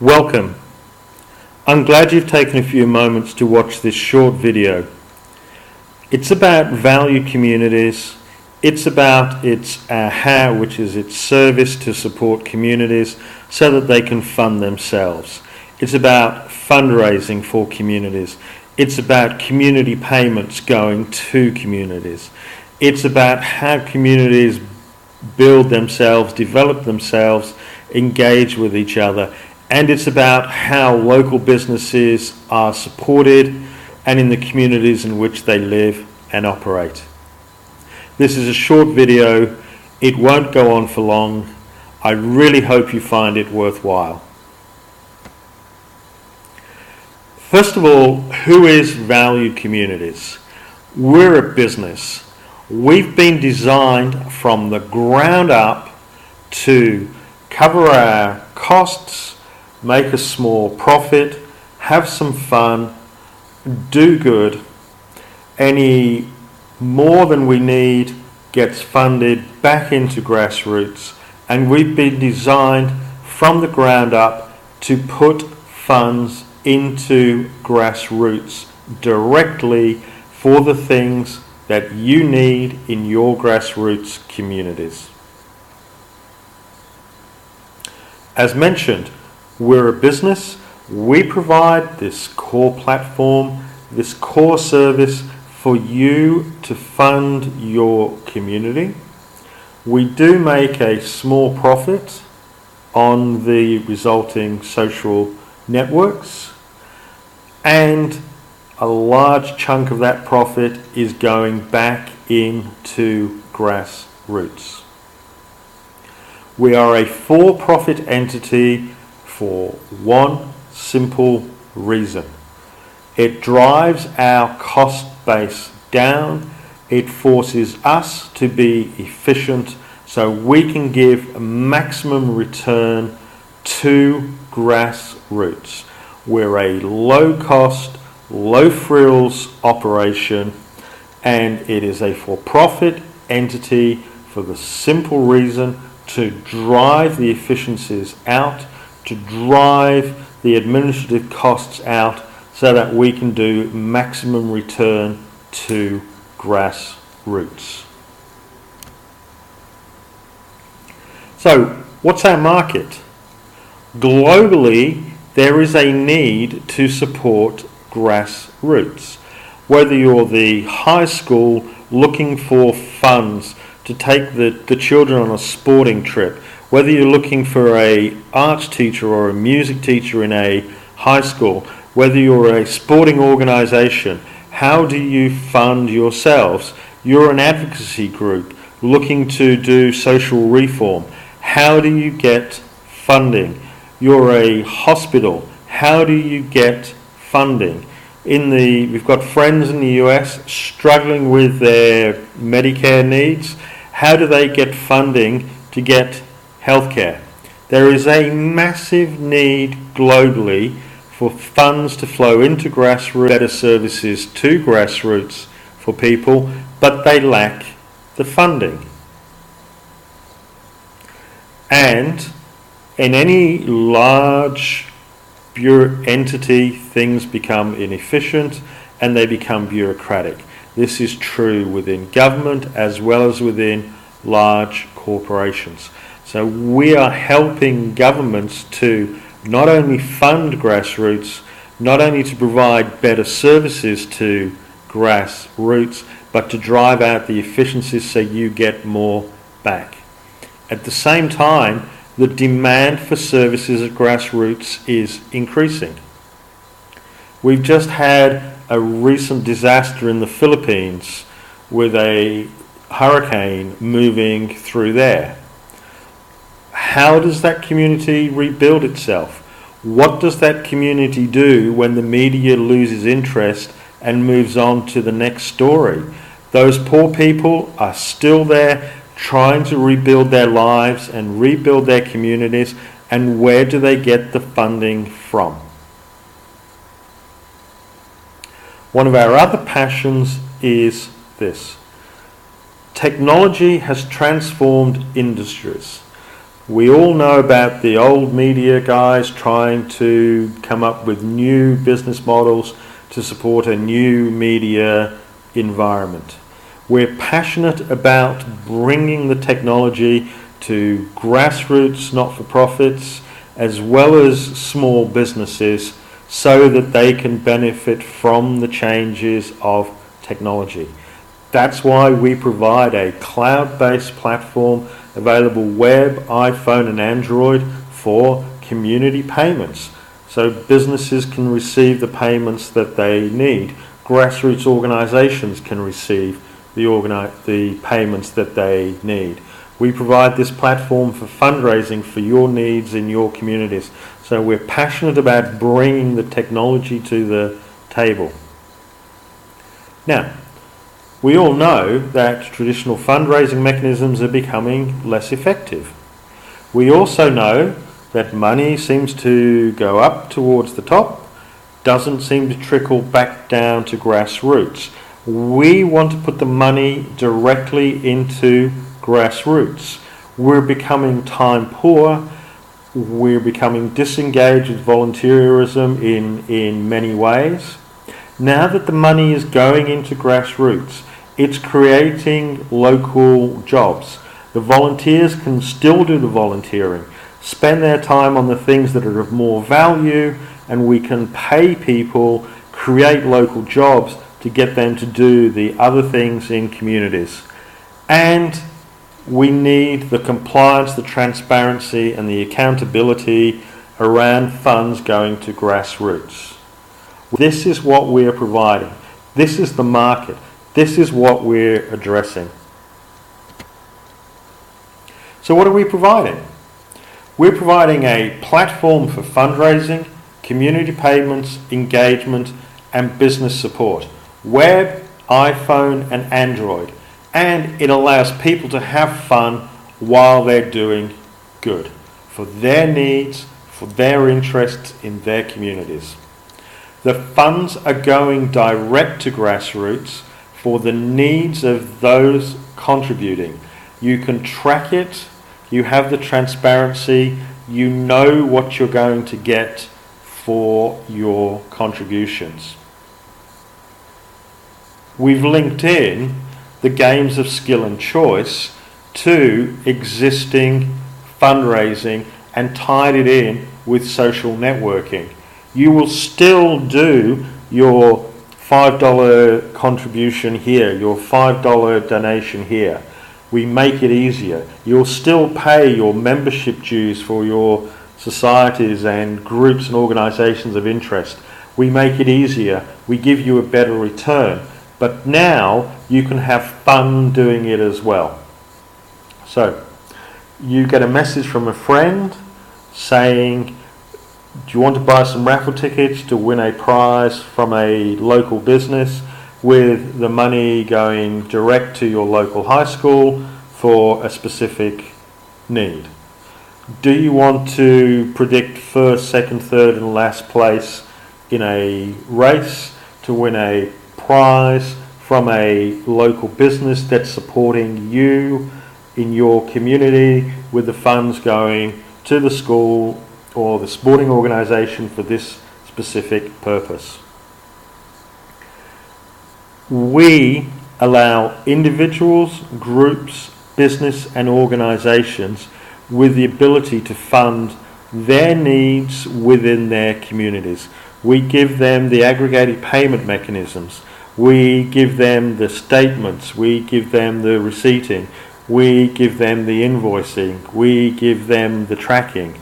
Welcome. I'm glad you've taken a few moments to watch this short video. It's about value communities. It's about its Ahha, which is its service to support communities so that they can fund themselves. It's about fundraising for communities. It's about community payments going to communities. It's about how communities build themselves, develop themselves, engage with each other. And it's about how local businesses are supported and in the communities in which they live and operate. This is a short video. It won't go on for long. I really hope you find it worthwhile. First of all, who is Value Communities? We're a business. We've been designed from the ground up to cover our costs, make a small profit, have some fun, do good. Any more than we need gets funded back into grassroots, and we've been designed from the ground up to put funds into grassroots directly for the things that you need in your grassroots communities. As mentioned, we're a business. We provide this core platform, this core service for you to fund your community. We do make a small profit on the resulting social networks, and a large chunk of that profit is going back into grassroots. We are a for-profit entity for one simple reason. It drives our cost base down. It forces us to be efficient so we can give maximum return to grassroots. We're a low cost, low frills operation, and it is a for-profit entity for the simple reason to drive the efficiencies out, to drive the administrative costs out so that we can do maximum return to grassroots. So, what's our market? Globally, there is a need to support grassroots. Whether you're the high school looking for funds to take the children on a sporting trip, whether you're looking for an arts teacher or a music teacher in a high school, whether you're a sporting organisation, how do you fund yourselves? You're an advocacy group looking to do social reform. How do you get funding? You're a hospital. How do you get funding? We've got friends in the US struggling with their Medicare needs. How do they get funding to get healthcare? There is a massive need globally for funds to flow into grassroots, better services to grassroots for people, but they lack the funding. And in any large entity, things become inefficient and they become bureaucratic. This is true within government as well as within large corporations. So we are helping governments to not only fund grassroots, not only to provide better services to grassroots, but to drive out the efficiencies so you get more back. At the same time, the demand for services at grassroots is increasing. We've just had a recent disaster in the Philippines with a hurricane moving through there. How does that community rebuild itself? What does that community do when the media loses interest and moves on to the next story? Those poor people are still there trying to rebuild their lives and rebuild their communities, and where do they get the funding from? One of our other passions is this. Technology has transformed industries. We all know about the old media guys trying to come up with new business models to support a new media environment. We're passionate about bringing the technology to grassroots not-for-profits as well as small businesses so that they can benefit from the changes of technology. That's why we provide a cloud-based platform available web, iPhone and Android for community payments. So businesses can receive the payments that they need. Grassroots organisations can receive the payments that they need. We provide this platform for fundraising for your needs in your communities. So we're passionate about bringing the technology to the table. Now, we all know that traditional fundraising mechanisms are becoming less effective. We also know that money seems to go up towards the top, doesn't seem to trickle back down to grassroots. We want to put the money directly into grassroots. We're becoming time poor. We're becoming disengaged with volunteerism in many ways. Now that the money is going into grassroots, it's creating local jobs. The volunteers can still do the volunteering, spend their time on the things that are of more value, and we can pay people, create local jobs to get them to do the other things in communities. And we need the compliance, the transparency, and the accountability around funds going to grassroots. This is what we're providing. This is the market. This is what we're addressing. So what are we providing? We're providing a platform for fundraising, community payments, engagement, and business support. Web, iPhone, and Android. And it allows people to have fun while they're doing good for their needs, for their interests in their communities. The funds are going direct to grassroots for the needs of those contributing. You can track it, you have the transparency, you know what you're going to get for your contributions. We've linked in the games of skill and choice to existing fundraising and tied it in with social networking. You will still do your $5 contribution here, your $5 donation here. We make it easier. You'll still pay your membership dues for your societies and groups and organisations of interest. We make it easier. We give you a better return. But now you can have fun doing it as well. So you get a message from a friend saying, do you want to buy some raffle tickets to win a prize from a local business with the money going direct to your local high school for a specific need? Do you want to predict first, second, third and last place in a race to win a prize from a local business that's supporting you in your community with the funds going to the school or the sporting organisation for this specific purpose? We allow individuals, groups, business and organisations with the ability to fund their needs within their communities. We give them the aggregated payment mechanisms. We give them the statements. We give them the receipting. We give them the invoicing. We give them the tracking.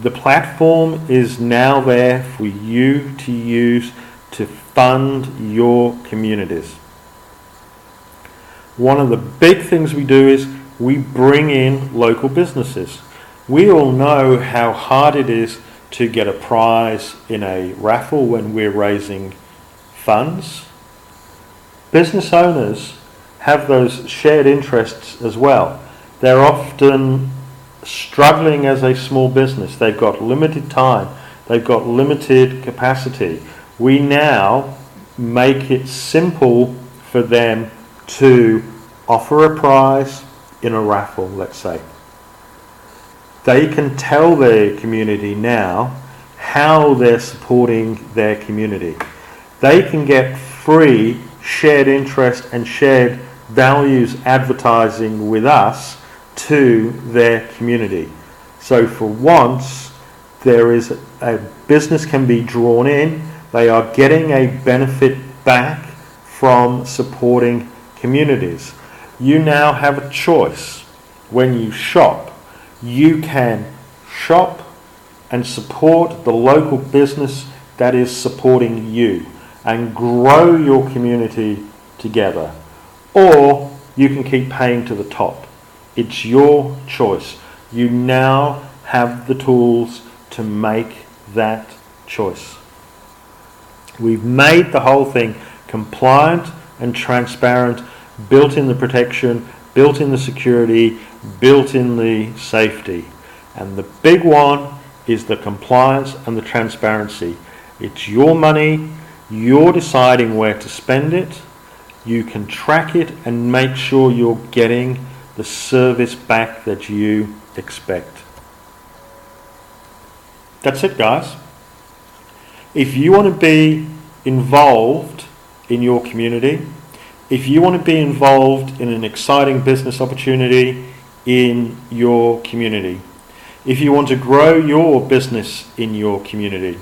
The platform is now there for you to use to fund your communities. One of the big things we do is we bring in local businesses. We all know how hard it is to get a prize in a raffle when we're raising funds. Business owners have those shared interests as well. They're often struggling as a small business. They've got limited time. They've got limited capacity. We now make it simple for them to offer a prize in a raffle, let's say. They can tell their community now how they're supporting their community. They can get free shared interest and shared values advertising with us to their community. So for once, there is a business can be drawn in. They are getting a benefit back from supporting communities. You now have a choice. When you shop, you can shop and support the local business that is supporting you and grow your community together. Or you can keep paying to the top. It's your choice. You now have the tools to make that choice. We've made the whole thing compliant and transparent, built in the protection, built in the security, built in the safety. And the big one is the compliance and the transparency. It's your money, you're deciding where to spend it, you can track it and make sure you're getting the service back that you expect. That's it, guys. If you want to be involved in your community, if you want to be involved in an exciting business opportunity in your community, if you want to grow your business in your community,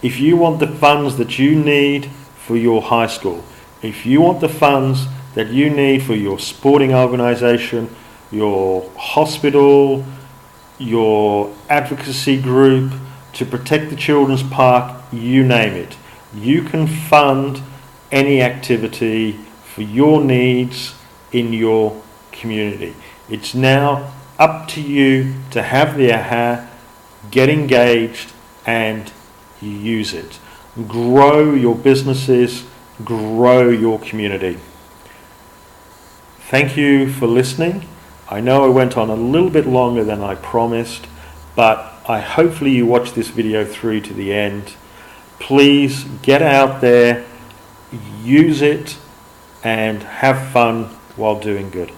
if you want the funds that you need for your high school, if you want the funds that you need for your sporting organisation, your hospital, your advocacy group, to protect the children's park, you name it, you can fund any activity for your needs in your community. It's now up to you to have the aha, get engaged and use it. Grow your businesses, grow your community. Thank you for listening. I know I went on a little bit longer than I promised, but hopefully you watched this video through to the end. Please get out there, use it, and have fun while doing good.